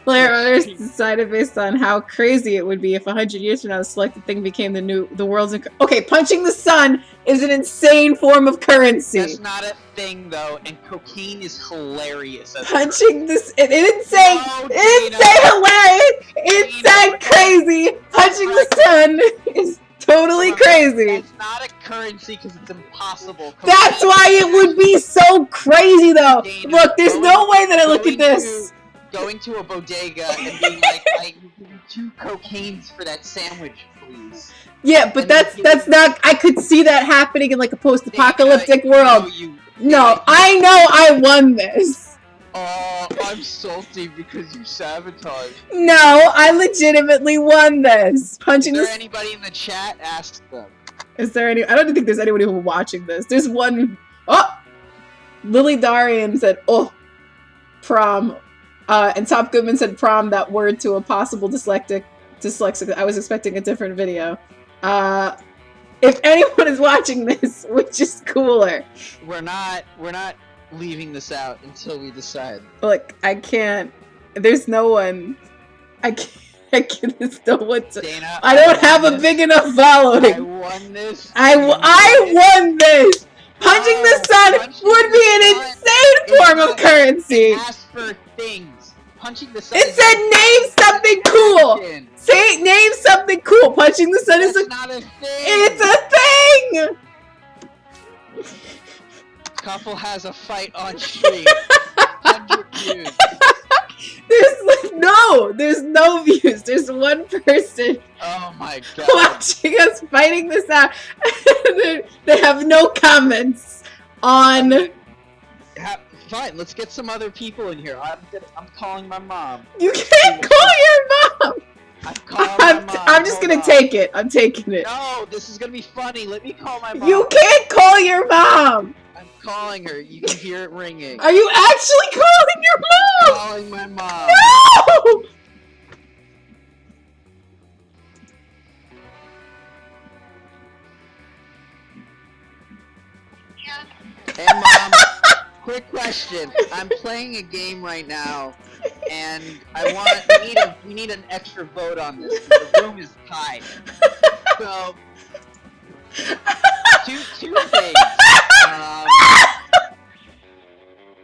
Player owners decided based on how crazy it would be if 100 years from now the selected thing became the world's. Okay, punching the sun is an insane form of currency. That's not a thing though, and cocaine is hilarious. Punching this, it didn't say, No, it didn't Dana. say hilarious. It said crazy. Punching the sun is totally crazy. That's not a currency because it's impossible. That's why it would be so crazy though. Dana, Look, there's no way that I look at this. Going to a bodega and being like, I give you 2 cocaines for that sandwich, please. Yeah, but that's not. I could see that happening in like a post-apocalyptic world. No, I know I won this. Oh, I'm salty because you sabotaged. No, I legitimately won this. Punching Is there this. anybody in the chat? Ask them. Is there any? I don't think there's anybody who watching this. There's one. Oh, Lily Darian said, "Oh, prom," and Top Goodman said, "Prom." That word to a possible dyslexic. I was expecting a different video. If anyone is watching this, which is cooler, We're not leaving this out until we decide. look, I can't. There's no one. I can't. There's no one to. Dana, I don't have a won big enough this. following. I won this. I won this! Punching the sun punching would be an the sun insane is form of not- currency! Ask for things. Punching the sun. It is said not name something cool! action. Say, name something cool! Punching the sun is That's a- not a thing. It's a thing! Couple has a fight on stream. 100 views. There's no views. There's one person Oh my god. watching us fighting this out. They have no comments on. Fine, let's get some other people in here. I'm calling my mom. You can't call your mom! I'm calling my mom. I'm just gonna take it. I'm taking it. No, this is gonna be funny. Let me call my mom. You can't call your mom! I'm calling her. You can hear it ringing. Are you actually calling your mom? Calling my mom. No! Hey mom, quick question. I'm playing a game right now, and we need an extra vote on this. The room is tied. So, two things.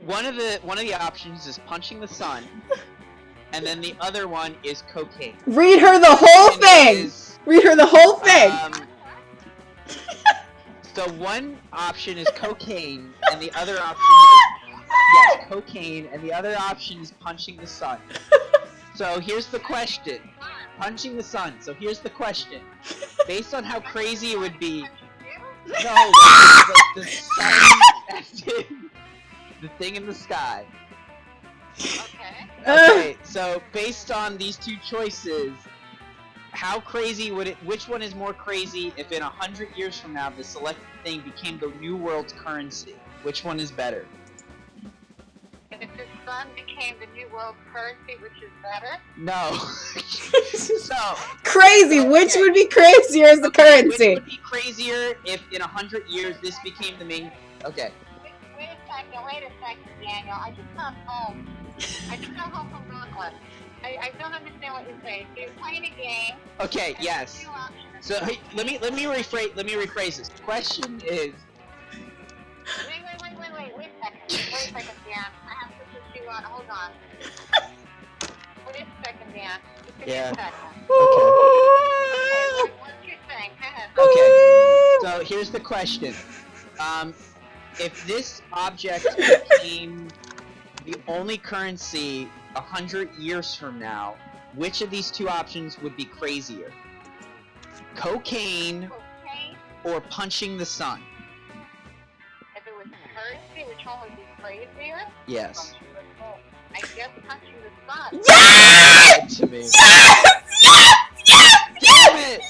One of the options is punching the sun, and then the other one is cocaine. Read her the whole And thing! Read her the whole thing! So one option is cocaine, and the other option is cocaine, and the other option is punching the sun. So here's the question: punching the sun. So here's the question: based on how crazy it would be, no, like the sun, as in the thing in the sky. Okay, so based on these two choices, how crazy would it? Which one is more crazy if in 100 years from now the selected thing became the new world's currency? Which one is better? If the sun became the new world currency, which is better? No. So Crazy! Which would be crazier as the which currency? would be crazier if in 100 years this became the main? Okay. Wait a second, Daniel. I just got home. From Brooklyn. I don't understand what you're saying. So you're playing a game. Okay. and Yes. there's two options. So hey, let me rephrase this. Question is. Wait a second, Dan. I have to put you on. Hold on. Wait a second, Dan. Just give me Yeah. a second. Okay. What's your thing? Go ahead. Okay. So here's the question. If this object became the only currency 100 years from now, which of these two options would be crazier? Cocaine Cocaine. or punching the sun? If it was currency, which one would be crazier? Yes. I guess punching the sun. Yes! Lied to me. Yes! Yes! Damn it!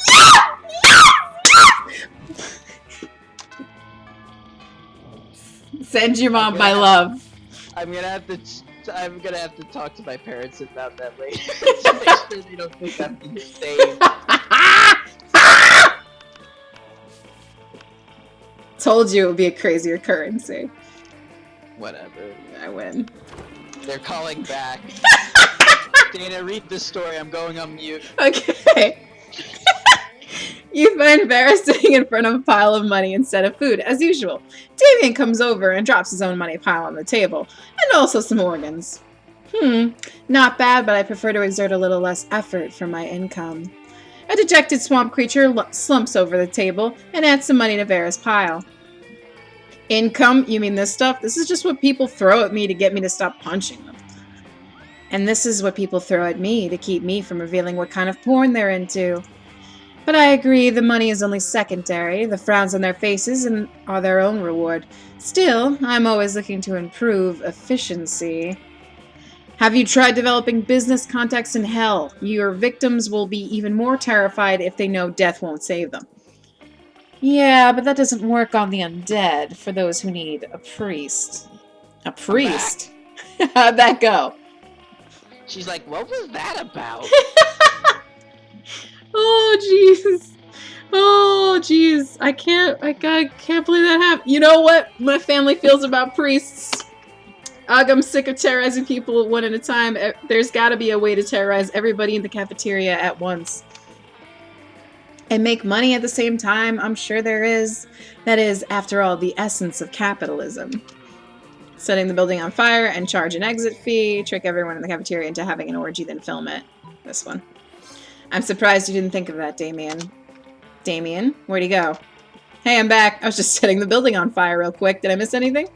Send your mom my love. I'm gonna have to talk to my parents about that later to make sure they don't think I'm insane. Told you it would be a crazier currency. Whatever. I win. They're calling back. Dana, read this story. I'm going on mute. Okay. You find Vera sitting in front of a pile of money instead of food, as usual. Damien comes over and drops his own money pile on the table, and also some organs. Not bad, but I prefer to exert a little less effort for my income. A dejected swamp creature slumps over the table and adds some money to Vera's pile. Income? You mean this stuff? This is just what people throw at me to get me to stop punching them. And this is what people throw at me to keep me from revealing what kind of porn they're into. But I agree, the money is only secondary. The frowns on their faces are their own reward. Still, I'm always looking to improve efficiency. Have you tried developing business contacts in hell? Your victims will be even more terrified if they know death won't save them. Yeah, but that doesn't work on the undead, for those who need a priest. A priest? How'd that go? She's like, what was that about? Oh, jeez. Oh, jeez. I can't believe that happened. You know what my family feels about priests? Ugh, I'm sick of terrorizing people one at a time. There's gotta be a way to terrorize everybody in the cafeteria at once. And make money at the same time? I'm sure there is. That is, after all, the essence of capitalism. Setting the building on fire and charge an exit fee. Trick everyone in the cafeteria into having an orgy, then film it. This one. I'm surprised you didn't think of that, Damien. Damien? Where'd he go? Hey, I'm back. I was just setting the building on fire real quick. Did I miss anything?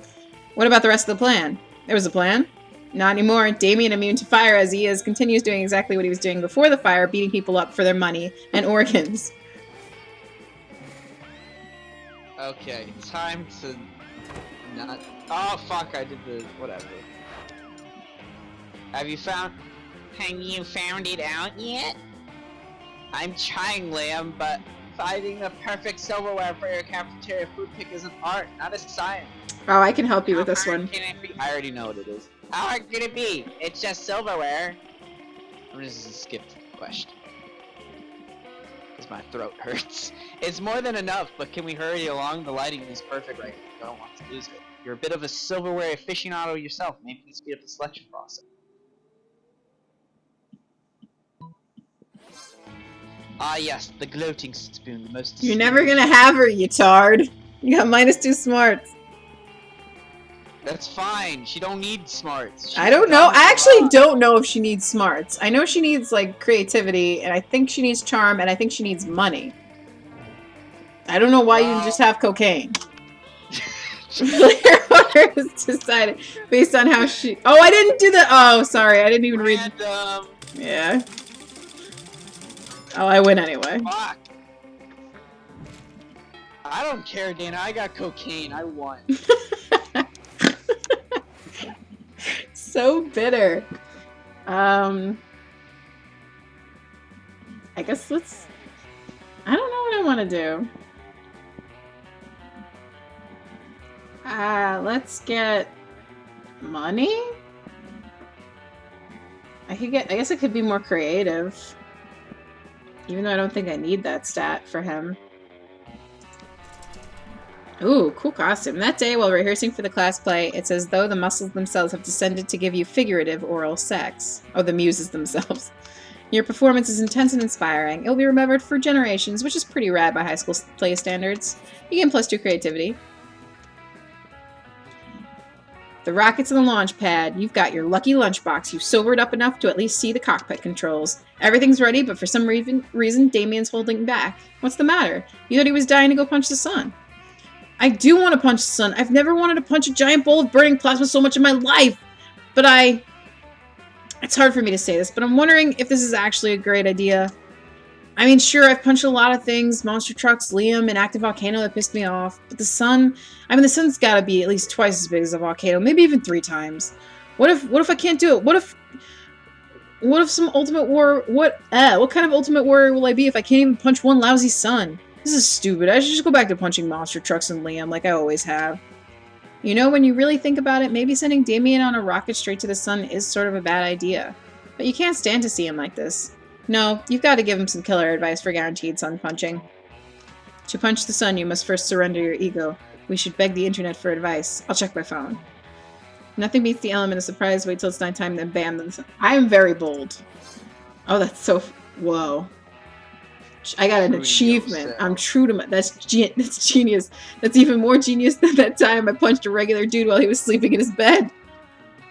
What about the rest of the plan? There was a plan? Not anymore. Damien, immune to fire as he is, continues doing exactly what he was doing before the fire, beating people up for their money and organs. Okay, time to not... Oh, fuck, I did the... whatever. Have you found it out yet? I'm trying, Liam, but finding the perfect silverware for your cafeteria food pick is an art, not a science. Oh, I can help you with this How hard one. can it be? I already know what it is. How hard can it be? It's just silverware. I'm just skip the question. Because my throat hurts. It's more than enough, but can we hurry along? The lighting is perfect right now. I don't want to lose it. You're a bit of a silverware aficionado yourself. Maybe you can speed up the selection process. Ah yes, the gloating spoon, the most... You're never gonna have her, you tard. You got -2 smarts. That's fine. She don't need smarts. I don't know. I actually don't know if she needs smarts. I know she needs, like, creativity, and I think she needs charm, and I think she needs money. I don't know why you just have cocaine. Player owner has decided based on how she... Oh, I didn't do that! Oh, sorry. I didn't even read... Random. Yeah. Oh, I win anyway. Fuck. I don't care, Dana. I got cocaine. I won. So bitter. I guess let's... I don't know what I want to do. Let's get money? I guess I could be more creative. Even though I don't think I need that stat for him. Ooh, cool costume. That day, while rehearsing for the class play, it's as though the muscles themselves have descended to give you figurative oral sex. Oh, the muses themselves. Your performance is intense and inspiring. It'll be remembered for generations, which is pretty rad by high school play standards. You gain +2 creativity. The rockets and the launch pad. You've got your lucky lunchbox. You've sobered up enough to at least see the cockpit controls. Everything's ready, but for some reason, Damien's holding back. What's the matter? You thought he was dying to go punch the sun. I do want to punch the sun. I've never wanted to punch a giant bowl of burning plasma so much in my life. But it's hard for me to say this, but I'm wondering if this is actually a great idea. I mean, sure, I've punched a lot of things. Monster trucks, Liam, an active volcano that pissed me off. But the sun... I mean, the sun's gotta be at least twice as big as a volcano. Maybe even 3 times. What if I can't do it? What if some ultimate war... What kind of ultimate warrior will I be if I can't even punch one lousy sun? This is stupid. I should just go back to punching monster trucks and Liam like I always have. You know, when you really think about it, maybe sending Damien on a rocket straight to the sun is sort of a bad idea. But you can't stand to see him like this. No, you've got to give him some killer advice for guaranteed sun punching. To punch the sun, you must first surrender your ego. We should beg the internet for advice. I'll check my phone. Nothing beats the element of surprise. Wait till it's nighttime, then bam. Then I am very bold. Oh, that's so... Whoa. I got an True to achievement. yourself. I'm true to my... That's genius. That's even more genius than that time I punched a regular dude while he was sleeping in his bed.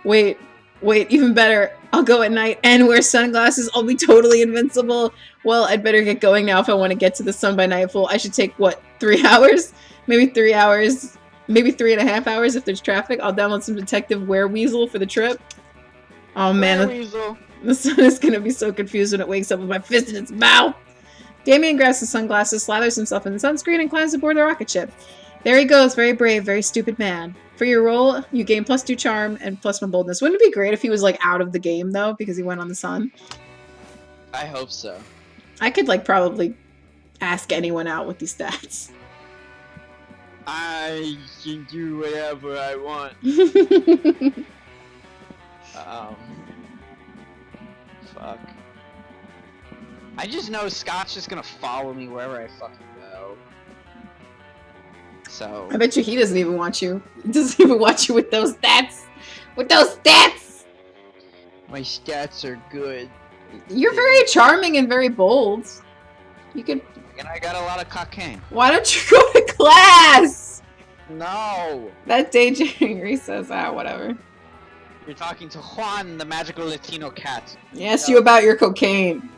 Wait, even better. I'll go at night and wear sunglasses. I'll be totally invincible. Well, I'd better get going now if I want to get to the sun by nightfall. I should take, what, 3 hours? Maybe 3 hours. Maybe 3.5 hours if there's traffic. I'll download some Detective Wereweasel for the trip. Oh man, Weasel. the sun is gonna be so confused when it wakes up with my fist in its mouth. Damien grabs the sunglasses, slathers himself in the sunscreen, and climbs aboard the rocket ship. There he goes, very brave, very stupid man. For your role, you gain +2 charm and +1 boldness. Wouldn't it be great if he was like out of the game though, because he went on the sun? I hope so. I could like probably ask anyone out with these stats. I can do whatever I want. Fuck. I just know Scott's just gonna follow me wherever I fucking go. So. I bet you he doesn't even want you. He doesn't even want you with those stats. With those stats! My stats are good. You're very charming and very bold. You could... And I got a lot of cocaine. Why don't you go to class? No! That daydreaming recess. Whatever. You're talking to Juan, the magical Latino cat. He asked you about your cocaine.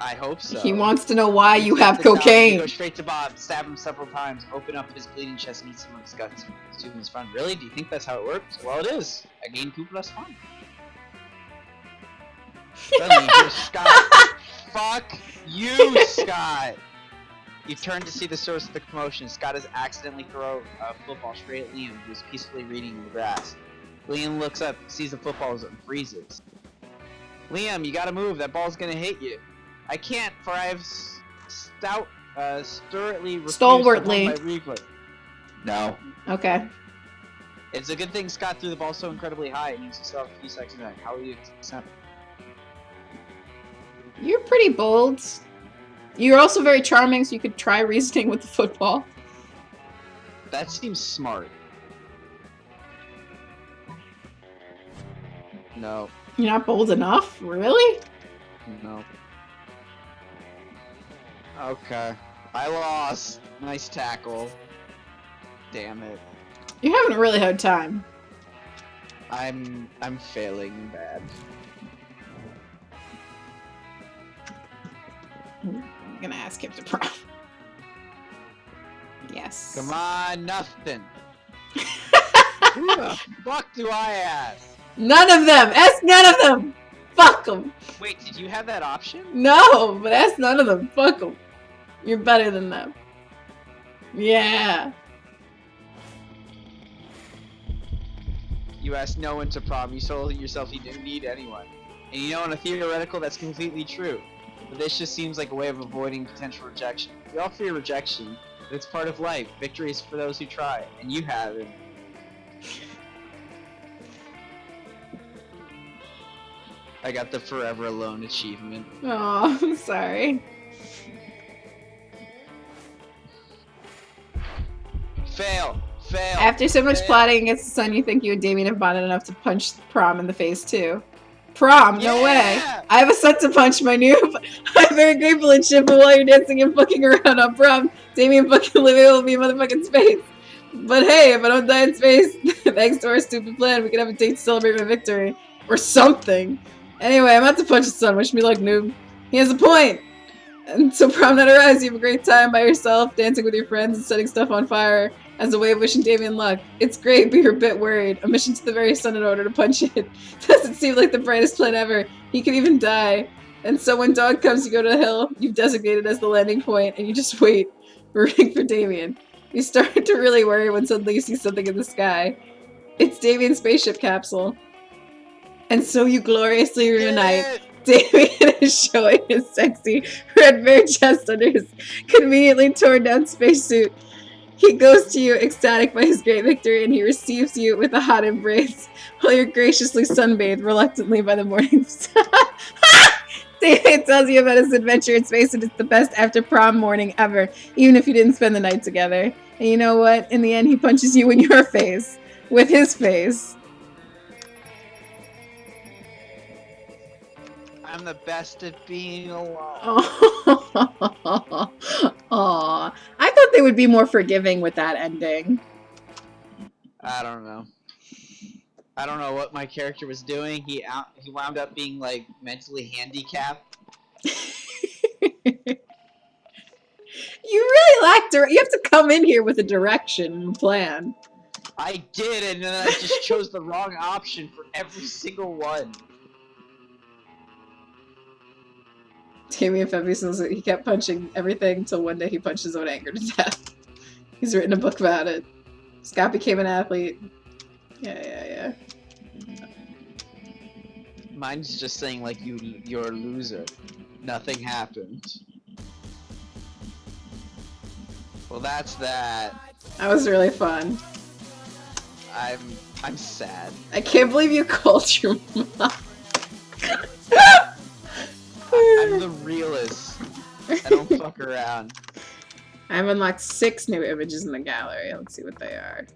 I hope so. He wants to know why you He have sits down, cocaine. You go straight to Bob, stab him several times, open up his bleeding chest, and eat some of his guts. To his friend, really? Do you think that's how it works? Well, it is. I gain 2 + 1. Suddenly, here's Scott. Fuck you, Scott! You turn to see the source of the commotion. Scott has accidentally thrown a football straight at Liam, who is peacefully reading in the grass. Liam looks up, sees the football, and freezes. Liam, you gotta move. That ball's gonna hit you. I can't, for I have stalwartly refused to hold Stalwartly. my reflex. No. Okay. It's a good thing Scott threw the ball so incredibly high. It means you still have a few seconds back. How will you accept? You're pretty bold. You're also very charming, so you could try reasoning with the football. That seems smart. No. You're not bold enough? Really? No. Okay. I lost. Nice tackle. Damn it. You're having a really hard time. I'm failing bad. I'm gonna ask him to prom. Yes. Come on, nothing. Who the fuck do I ask? None of them! Ask none of them! Fuck them! Wait, did you have that option? No, but ask none of them. Fuck them. You're better than them. Yeah. You asked no one to prom. You told yourself you didn't need anyone. And you know, in a theoretical, that's completely true. But this just seems like a way of avoiding potential rejection. We all fear rejection, but it's part of life. Victory is for those who try, and you haven't. I got the Forever Alone achievement. Oh, I'm sorry. Fail! Fail! After so much fail. plotting against the sun, you think you and Damien have bonded enough to punch Prom in the face, too. Prom? No way. Yeah! I have a son to punch, my new. I'm very grateful and shit, but while you're dancing and fucking around on Prom, Damien fucking Olivia will be in motherfucking space. But hey, if I don't die in space, thanks to our stupid plan, we can have a date to celebrate my victory. Or something. Anyway, I'm about to punch his son. Wish me luck, noob. He has a point. And so Prom night arrives, you have a great time by yourself, dancing with your friends and setting stuff on fire as a way of wishing Damien luck. It's great, but you're a bit worried. A mission to the very sun in order to punch it. Doesn't seem like the brightest plan ever. He could even die. And so when dawn comes, you go to the hill you've designated as the landing point, and you just wait, rooting for Damien. You start to really worry when suddenly you see something in the sky. It's Damien's spaceship capsule. And so you gloriously reunite. Damien is showing his sexy red bare chest under his conveniently torn down spacesuit. He goes to you ecstatic by his great victory, and he receives you with a hot embrace while you're graciously sunbathed reluctantly by the morning sun. Damien tells you about his adventure in space, and it's the best after prom morning ever, even if you didn't spend the night together. And you know what? In the end, he punches you in your face. With his face. I'm the best at being alone. Oh. Aw. I thought they would be more forgiving with that ending. I don't know. I don't know what my character was doing. He wound up being like mentally handicapped. You really lacked you have to come in here with a direction and plan. I did, and then I just chose the wrong option for every single one. Damien Febby says that he kept punching everything until one day he punched his own anger to death. He's written a book about it. Scott became an athlete. Yeah. Mine's just saying like you're a loser. Nothing happened. Well, that's that. That was really fun. I'm sad. I can't believe you called your mom. I'm the realist. I don't fuck around. I've unlocked 6 new images in the gallery. Let's see what they are.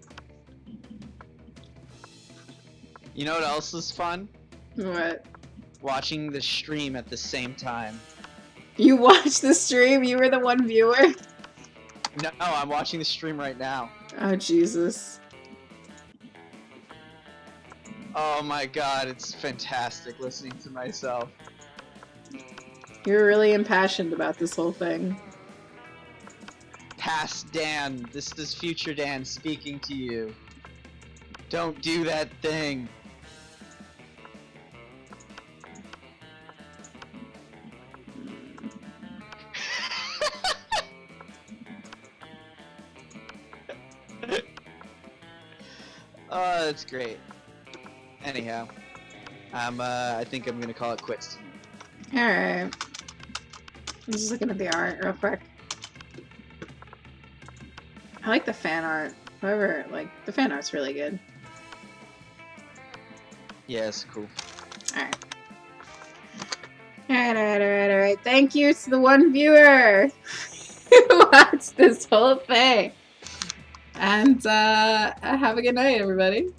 You know what else is fun? What? Watching the stream at the same time. You watched the stream? You were the one viewer? No, I'm watching the stream right now. Oh, Jesus. Oh my god, it's fantastic listening to myself. You're really impassioned about this whole thing. Past Dan, this is future Dan speaking to you. Don't do that thing. Oh, that's great. Anyhow, I think I'm gonna call it quits tonight. Alright. I'm just looking at the art real quick. I like the fan art. However, like, the fan art's really good. Yeah, it's cool. Alright. Alright. Thank you to the one viewer who watched this whole thing. And, have a good night, everybody.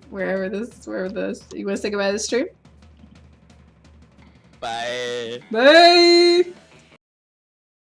Wherever this, you want to say goodbye to the stream? Bye. Bye!